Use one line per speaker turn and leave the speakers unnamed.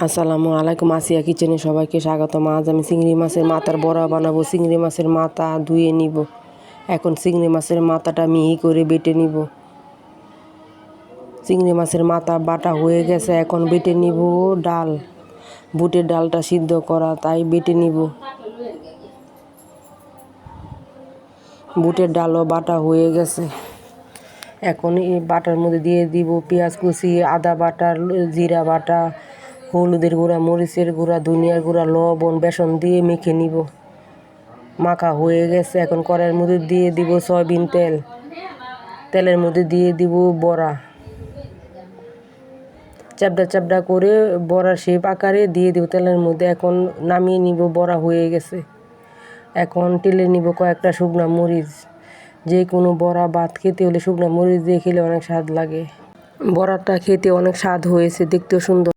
আসসালামু আলাইকুম, আসিয়া কিচেনে সবাইকে স্বাগতম। আজ আমি চিংড়ি মাছের মাথার বড়া বানাবো। চিংড়ি মাছের মাথা ধুয়ে নিব। এখন চিংড়ি মাছের মাথাটা মিহি করে বেটে নিব। চিংড়ি মাছের মাথা বাটা হয়ে গেছে, এখন বেটে নিব ডাল। বুটের ডালটা সিদ্ধ করা, তাই বেটে নিব। বুটের ডালও বাটা হয়ে গেছে। এখন এই বাটার মধ্যে দিয়ে দিব পেঁয়াজ কুচি, আদা বাটা, জিরা বাটা, হলুদের গুঁড়া, মরিচের গুঁড়া, ধনিয়ার গুঁড়া, লবণ, বেসন দিয়ে মেখে নিব। মাখা হয়ে গেছে, এখন কড়াইয়ের মধ্যে দিয়ে দিব সয়াবিন তেল। তেলের মধ্যে দিয়ে দিব বড়া। চ্যাপটা চ্যাপটা করে বড়ার শেপ আকারে দিয়ে দিব তেলের মধ্যে। এখন নামিয়ে নিব, বড়া হয়ে গেছে। এখন টেলে নিব কয়েকটা শুকনা মরিচ। যে কোনো বড়া ভাত খেতে হলে শুকনা মরিচ দিয়ে খেলে অনেক স্বাদ লাগে। বড়াটা খেতে অনেক স্বাদ হয়েছে, দেখতেও সুন্দর।